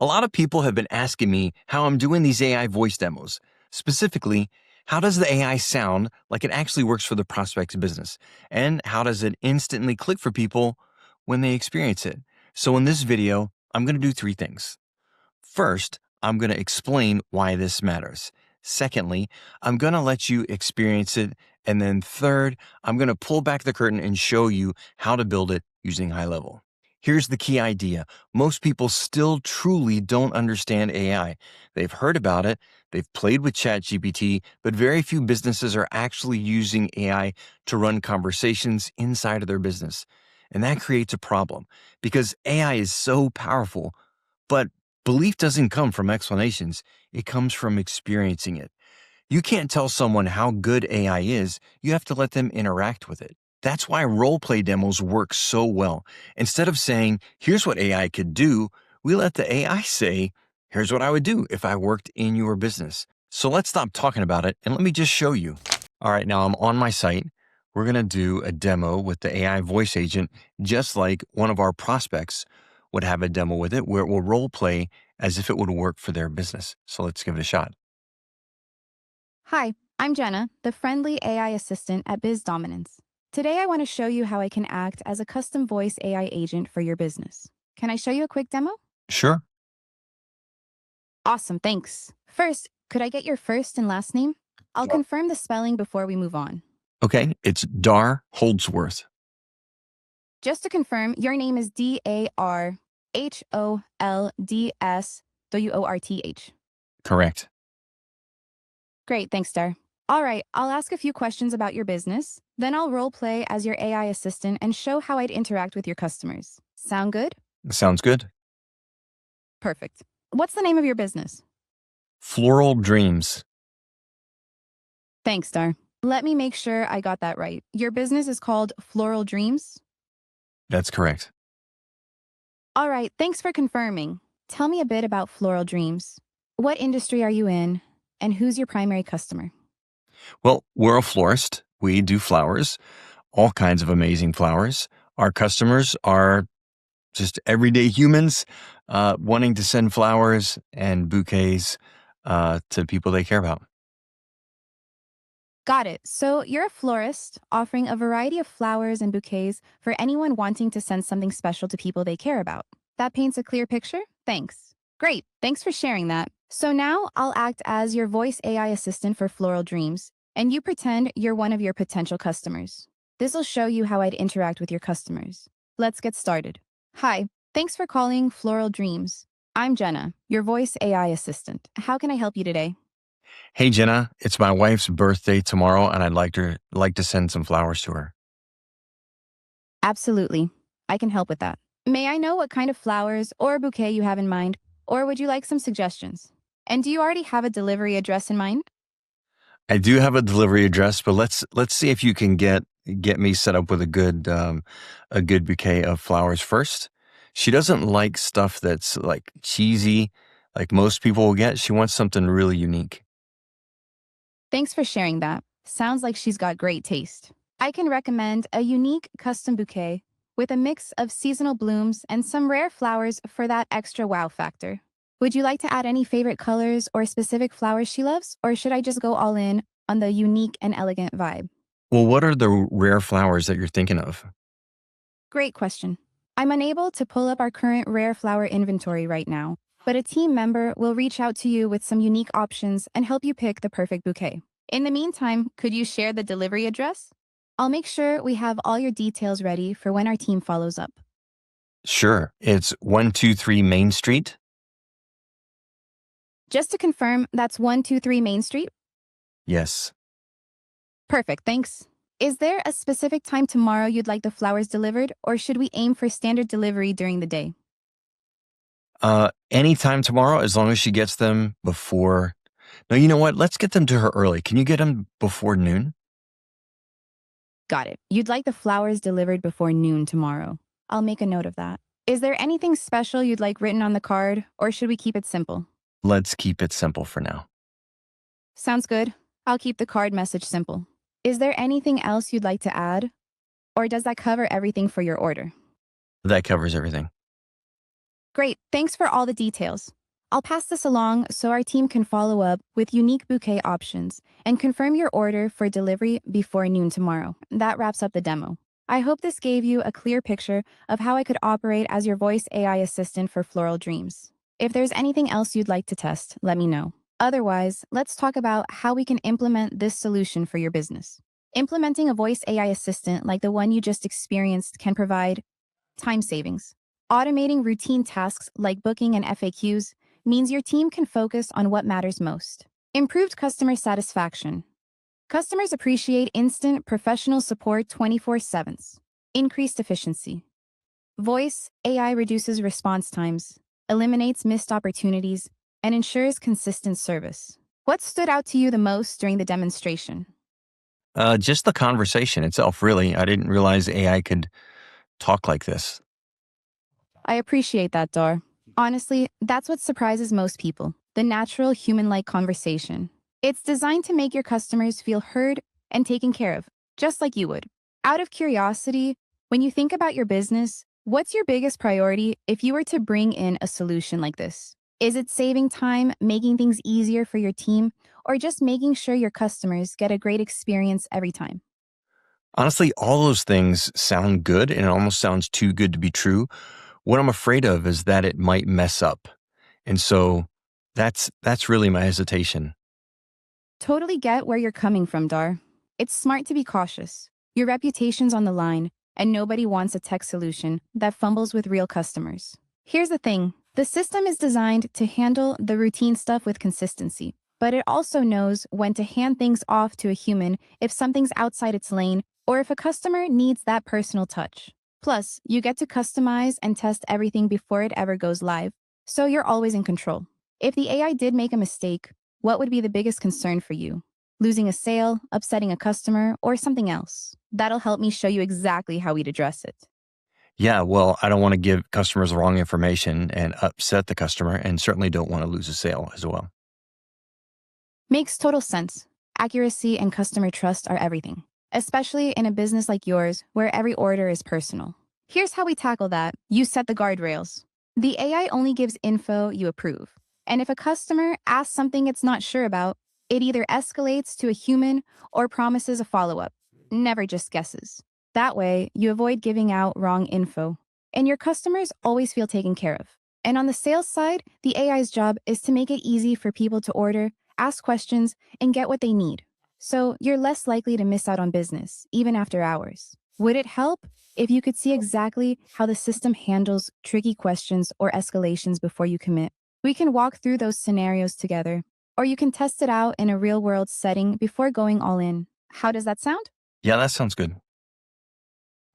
A lot of people have been asking me how I'm doing these AI voice demos. Specifically, how does the AI sound like it actually works for the prospect's business? And how does it instantly click for people when they experience it? So in this video, I'm going to do three things. First, I'm going to explain why this matters. Secondly, I'm going to let you experience it. And then third, I'm going to pull back the curtain and show you how to build it using HighLevel. Here's the key idea. Most people still truly don't understand AI. They've heard about it, they've played with ChatGPT, but very few businesses are actually using AI to run conversations inside of their business. And that creates a problem because AI is so powerful, but belief doesn't come from explanations. It comes from experiencing it. You can't tell someone how good AI is. You have to let them interact with it. That's why role-play demos work so well. Instead of saying, here's what AI could do, we let the AI say, here's what I would do if I worked in your business. So let's stop talking about it and let me just show you. All right, now I'm on my site. We're going to do a demo with the AI voice agent, just like one of our prospects would have a demo with it where it will role play as if it would work for their business. So let's give it a shot. Hi, I'm Jenna, the friendly AI assistant at Biz Dominance. Today I want to show you how I can act as a custom voice AI agent for your business. Can I show you a quick demo? Sure. Awesome, thanks. First, could I get your first and last name? I'll Sure. confirm the spelling before we move on. Okay, it's Dar Holdsworth. Just to confirm, your name is DarHoldsWorth. Correct. Great, thanks, Dar. All right, I'll ask a few questions about your business. Then I'll role play as your AI assistant and show how I'd interact with your customers. Sound good? Sounds good. Perfect. What's the name of your business? Floral Dreams. Thanks, Dar. Let me make sure I got that right. Your business is called Floral Dreams? That's correct. All right, thanks for confirming. Tell me a bit about Floral Dreams. What industry are you in, and who's your primary customer? Well, we're a florist. We do flowers, all kinds of amazing flowers. Our customers are just everyday humans wanting to send flowers and bouquets to people they care about. Got it. So you're a florist offering a variety of flowers and bouquets for anyone wanting to send something special to people they care about. That paints a clear picture? Thanks. Great. Thanks for sharing that. So now I'll act as your voice AI assistant for Floral Dreams, and you pretend you're one of your potential customers. This will show you how I'd interact with your customers. Let's get started. Hi. Thanks for calling Floral Dreams. I'm Jenna, your voice AI assistant. How can I help you today? Hey, Jenna, it's my wife's birthday tomorrow, and I'd like to send some flowers to her. Absolutely. I can help with that. May I know what kind of flowers or bouquet you have in mind, or would you like some suggestions? And do you already have a delivery address in mind? I do have a delivery address, but let's see if you can get me set up with a good bouquet of flowers first. She doesn't like stuff that's like cheesy, like most people will get. She wants something really unique. Thanks for sharing that. Sounds like she's got great taste. I can recommend a unique custom bouquet with a mix of seasonal blooms and some rare flowers for that extra wow factor. Would you like to add any favorite colors or specific flowers she loves, or should I just go all in on the unique and elegant vibe? Well, what are the rare flowers that you're thinking of? Great question. I'm unable to pull up our current rare flower inventory right now, but a team member will reach out to you with some unique options and help you pick the perfect bouquet. In the meantime, could you share the delivery address? I'll make sure we have all your details ready for when our team follows up. Sure. It's 123 Main Street. Just to confirm, that's 123 Main Street? Yes. Perfect, thanks. Is there a specific time tomorrow you'd like the flowers delivered, or should we aim for standard delivery during the day? Anytime tomorrow, as long as she gets them before. No, you know what? Let's get them to her early. Can you get them before noon? Got it. You'd like the flowers delivered before noon tomorrow. I'll make a note of that. Is there anything special you'd like written on the card, or should we keep it simple? Let's keep it simple for now. Sounds good. I'll keep the card message simple. Is there anything else you'd like to add? Or does that cover everything for your order? That covers everything. Great, thanks for all the details. I'll pass this along so our team can follow up with unique bouquet options and confirm your order for delivery before noon tomorrow. That wraps up the demo. I hope this gave you a clear picture of how I could operate as your voice AI assistant for floral dreams. If there's anything else you'd like to test, let me know. Otherwise, let's talk about how we can implement this solution for your business. Implementing a voice AI assistant like the one you just experienced can provide time savings. Automating routine tasks like booking and FAQs means your team can focus on what matters most. Improved customer satisfaction. Customers appreciate instant professional support 24/7. Increased efficiency. Voice AI reduces response times, eliminates missed opportunities, and ensures consistent service. What stood out to you the most during the demonstration? Just the conversation itself, really. I didn't realize AI could talk like this. I appreciate that, Dor. Honestly, that's what surprises most people, the natural human-like conversation. It's designed to make your customers feel heard and taken care of, just like you would. Out of curiosity, when you think about your business, what's your biggest priority if you were to bring in a solution like this? Is it saving time, making things easier for your team, or just making sure your customers get a great experience every time? Honestly, all those things sound good and it almost sounds too good to be true. What I'm afraid of is that it might mess up. And so that's really my hesitation. Totally get where you're coming from, Dar. It's smart to be cautious. Your reputation's on the line, and nobody wants a tech solution that fumbles with real customers. Here's the thing, the system is designed to handle the routine stuff with consistency, but it also knows when to hand things off to a human if something's outside its lane or if a customer needs that personal touch. Plus, you get to customize and test everything before it ever goes live, so you're always in control. If the AI did make a mistake, what would be the biggest concern for you? Losing a sale, upsetting a customer, or something else? That'll help me show you exactly how we'd address it. Yeah, well, I don't want to give customers the wrong information and upset the customer, and certainly don't want to lose a sale as well. Makes total sense. Accuracy and customer trust are everything, especially in a business like yours where every order is personal. Here's how we tackle that. You set the guardrails. The AI only gives info you approve. And if a customer asks something it's not sure about, it either escalates to a human or promises a follow up. Never just guesses. That way, you avoid giving out wrong info. And your customers always feel taken care of. And on the sales side, the AI's job is to make it easy for people to order, ask questions, and get what they need. So you're less likely to miss out on business, even after hours. Would it help if you could see exactly how the system handles tricky questions or escalations before you commit? We can walk through those scenarios together, or you can test it out in a real world setting before going all in. How does that sound? Yeah, that sounds good.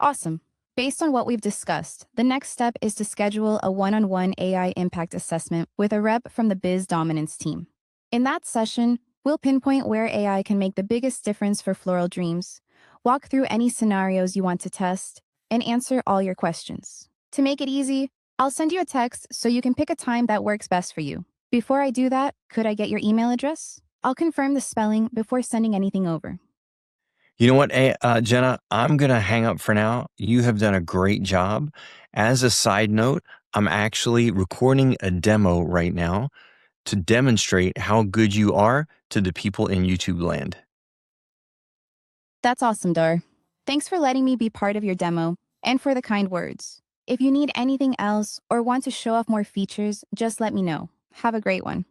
Awesome. Based on what we've discussed, the next step is to schedule a one-on-one AI impact assessment with a rep from the biz dominance team. In that session, we'll pinpoint where AI can make the biggest difference for floral dreams, walk through any scenarios you want to test, and answer all your questions. To make it easy, I'll send you a text so you can pick a time that works best for you. Before I do that, could I get your email address? I'll confirm the spelling before sending anything over. You know what, Jenna? I'm going to hang up for now. You have done a great job. As a side note, I'm actually recording a demo right now to demonstrate how good you are to the people in YouTube land. That's awesome, Dar. Thanks for letting me be part of your demo and for the kind words. If you need anything else or want to show off more features, just let me know. Have a great one.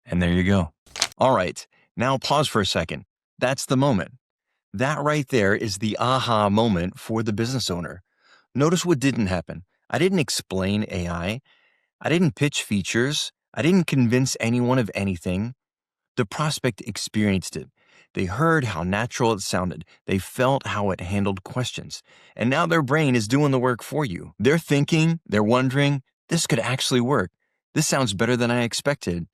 And there you go. All right, now pause for a second. That's the moment. That right there is the aha moment for the business owner. Notice what didn't happen. I didn't explain AI. I didn't pitch features. I didn't convince anyone of anything. The prospect experienced it. They heard how natural it sounded. They felt how it handled questions. And now their brain is doing the work for you. They're thinking, they're wondering, this could actually work. This sounds better than I expected.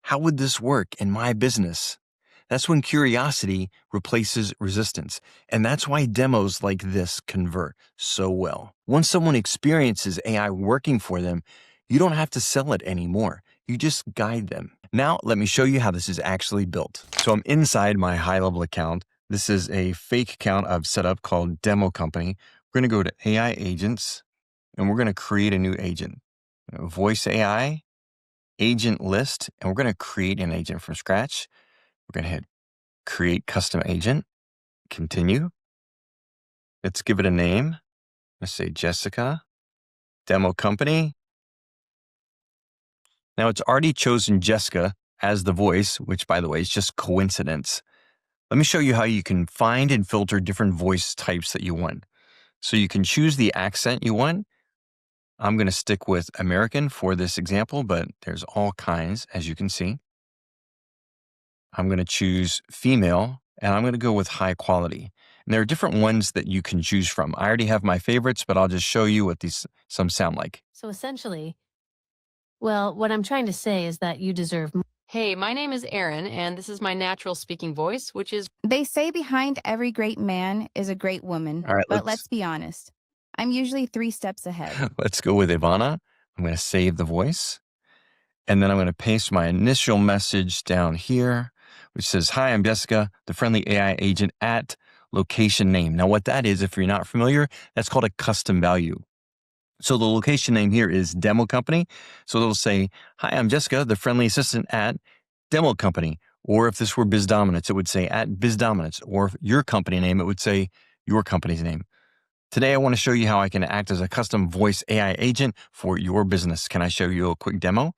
How would this work in my business? That's when curiosity replaces resistance. And that's why demos like this convert so well. Once someone experiences AI working for them, you don't have to sell it anymore. You just guide them. Now, let me show you how this is actually built. So I'm inside my HighLevel account. This is a fake account I've set up called Demo Company. We're going to go to AI Agents, and we're going to create a new agent. voice AI agent list, and we're going to create an agent from scratch. We're going to hit create custom agent, continue. Let's give it a name. Let's say Jessica, demo company. Now it's already chosen Jessica as the voice, which by the way is just coincidence. Let me show you how you can find and filter different voice types that you want. So you can choose the accent you want. I'm going to stick with American for this example, but there's all kinds, as you can see. I'm going to choose female, and I'm going to go with high quality. And there are different ones that you can choose from. I already have my favorites, but I'll just show you what some sound like. So essentially, well, what I'm trying to say is that you deserve more. Hey, my name is Erin, and this is my natural speaking voice, which is. They say behind every great man is a great woman, All right, but let's be honest. I'm usually 3 steps ahead. let's go with Ivana. I'm going to save the voice. And then I'm going to paste my initial message down here, which says, "Hi, I'm Jessica, the friendly AI agent at location name." Now, what that is, if you're not familiar, that's called a custom value. So the location name here is demo company. So it'll say, "Hi, I'm Jessica, the friendly assistant at demo company." Or if this were Biz Dominance, it would say at Biz Dominance. Or if your company name, it would say your company's name. Today, I want to show you how I can act as a custom voice AI agent for your business. Can I show you a quick demo?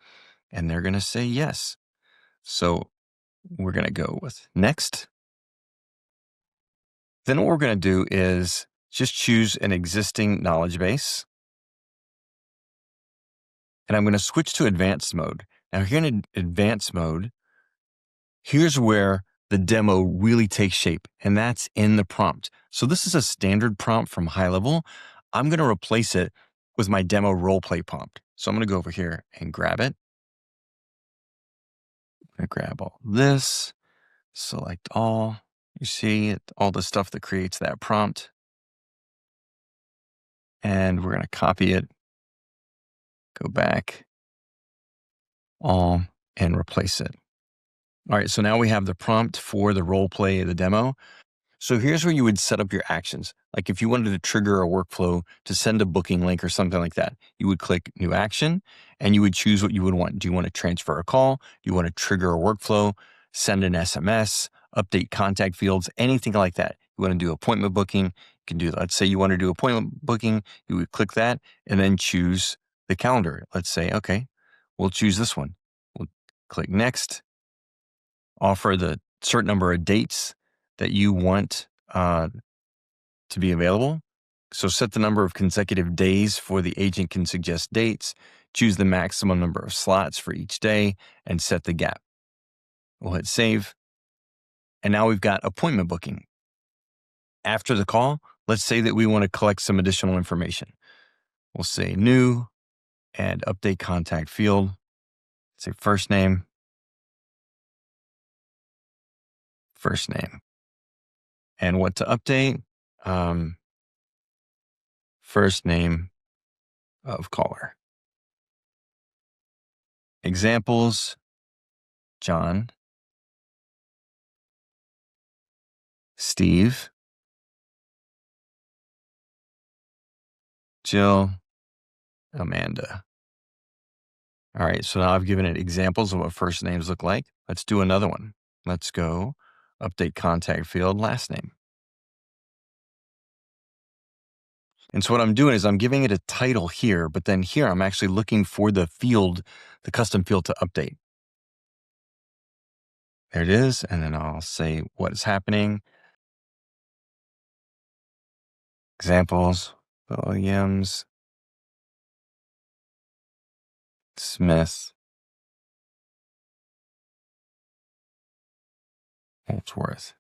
And they're going to say yes. So we're going to go with next. Then what we're going to do is just choose an existing knowledge base. And I'm going to switch to advanced mode. Now here in advanced mode, here's where the demo really takes shape, and that's in the prompt. So this is a standard prompt from HighLevel. I'm going to replace it with my demo roleplay prompt. So I'm going to go over here and grab it. I'm going to grab all this, select all. You see all the stuff that creates that prompt. And we're going to copy it, go back, all, and replace it. All right, so now we have the prompt for the role play, the demo. So here's where you would set up your actions. Like if you wanted to trigger a workflow to send a booking link or something like that, you would click new action and you would choose what you would want. Do you want to transfer a call? Do you want to trigger a workflow, send an SMS, update contact fields, anything like that? You want to do appointment booking? You can do, let's say you want to do appointment booking, you would click that and then choose the calendar. Let's say, okay, we'll choose this one. We'll click next, offer the certain number of dates that you want to be available. So set the number of consecutive days for the agent can suggest dates, choose the maximum number of slots for each day, and set the gap. We'll hit save. And now we've got appointment booking. After the call, let's say that we want to collect some additional information. We'll say new and update contact field. Say first name. And what to update? First name of caller. Examples, John, Steve, Jill, Amanda. All right, so now I've given it examples of what first names look like. Let's do another one. Let's go update contact field, last name. And so what I'm doing is I'm giving it a title here, but then here I'm actually looking for the field, the custom field to update. There it is. And then I'll say what is happening. Examples, Williams, Smith, Holdsworth.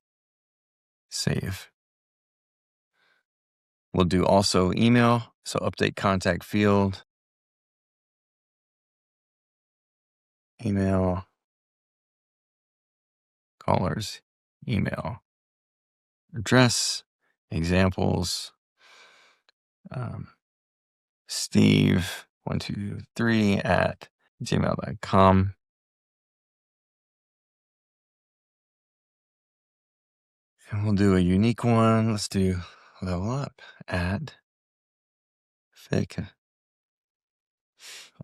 Save. We'll do also email. So update contact field, email, callers, email, address, examples, Steve123 at gmail.com. And we'll do a unique one. Let's do level up at fake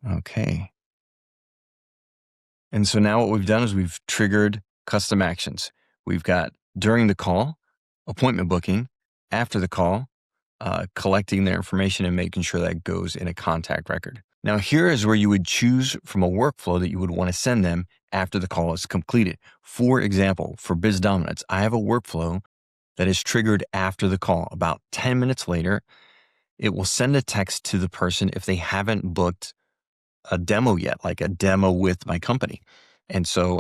Okay. And so now what we've done is we've triggered custom actions. We've got during the call, appointment booking, after the call, collecting their information and making sure that goes in a contact record. Now, here is where you would choose from a workflow that you would want to send them after the call is completed. For example, for Biz Dominance, I have a workflow that is triggered after the call. About 10 minutes later, it will send a text to the person if they haven't booked a demo yet, like a demo with my company. And so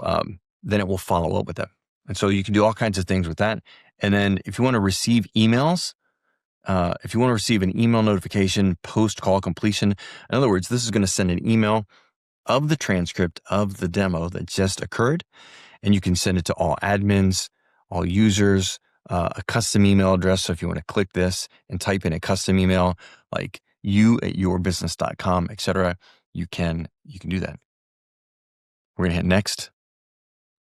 then it will follow up with them. And so you can do all kinds of things with that. And then if you want to receive emails, if you want to receive an email notification post-call completion, in other words, this is going to send an email of the transcript of the demo that just occurred, and you can send it to all admins, all users, a custom email address. So if you want to click this and type in a custom email like you@yourbusiness.com, etc., you can do that. We're going to hit next.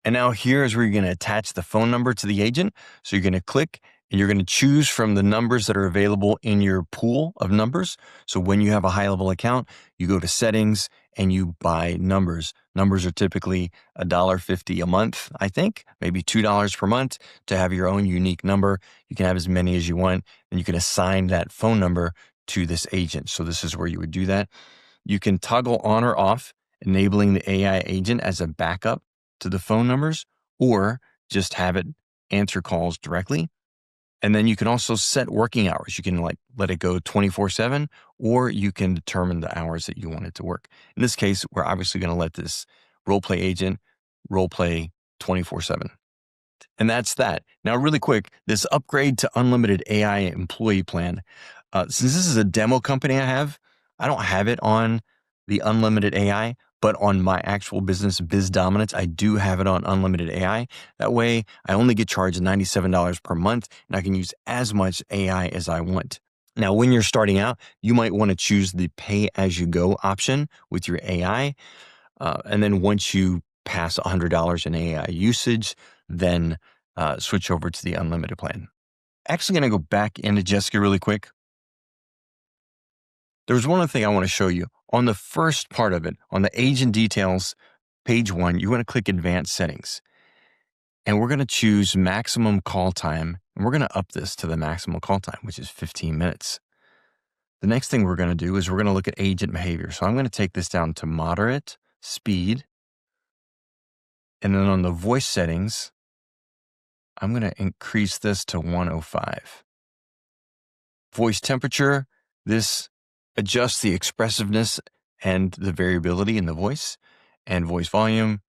And now here is where you're going to attach the phone number to the agent. So you're going to click and you're going to choose from the numbers that are available in your pool of numbers. So when you have a HighLevel account, you go to settings and you buy numbers. Numbers are typically $1.50 a month, I think, maybe $2 per month to have your own unique number. You can have as many as you want, and you can assign that phone number to this agent. So this is where you would do that. You can toggle on or off, enabling the AI agent as a backup to the phone numbers, or just have it answer calls directly. And then you can also set working hours. You can let it go 24/7, or you can determine the hours that you want it to work. In this case, we're obviously going to let this role play agent role play 24/7. And that's that. Now, really quick, this upgrade to unlimited AI employee plan. Since this is a demo company I don't have it on the unlimited AI, but on my actual business, Biz Dominance, I do have it on unlimited AI. That way, I only get charged $97 per month, and I can use as much AI as I want. Now, when you're starting out, you might want to choose the pay-as-you-go option with your AI. And then once you pass $100 in AI usage, then switch over to the unlimited plan. Actually going to go back into Jessica really quick. There's one other thing I want to show you. On the first part of it, on the agent details, page 1, you want to click advanced settings. And we're going to choose maximum call time. And we're going to up this to the maximum call time, which is 15 minutes. The next thing we're going to do is we're going to look at agent behavior. So I'm going to take this down to moderate speed. And then on the voice settings, I'm going to increase this to 105. Voice temperature, this adjusts the expressiveness and the variability in the voice. And voice volume,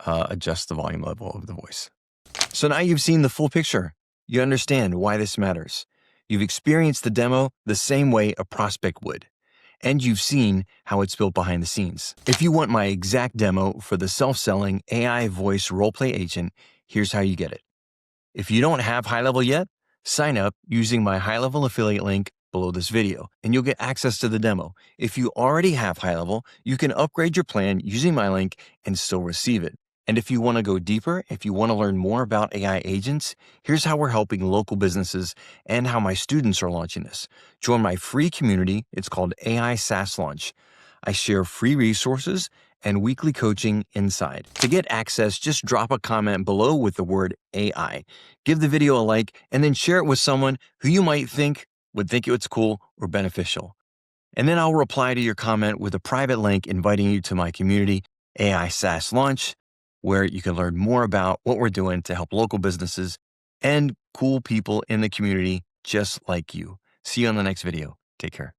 adjusts the volume level of the voice. So now you've seen the full picture. You understand why this matters. You've experienced the demo the same way a prospect would. And you've seen how it's built behind the scenes. If you want my exact demo for the self-selling AI voice roleplay agent, here's how you get it. If you don't have HighLevel yet, sign up using my HighLevel affiliate link below this video, and you'll get access to the demo. If you already have HighLevel, you can upgrade your plan using my link and still receive it. And if you want to go deeper, if you want to learn more about AI agents, here's how we're helping local businesses and how my students are launching this. Join my free community. It's called AI SaaS Launch. I share free resources and weekly coaching inside. To get access, just drop a comment below with the word AI. Give the video a like, and then share it with someone who you might think would think it's cool or beneficial. And then I'll reply to your comment with a private link inviting you to my community, AI SaaS Launch, where you can learn more about what we're doing to help local businesses and cool people in the community just like you. See you on the next video. Take care.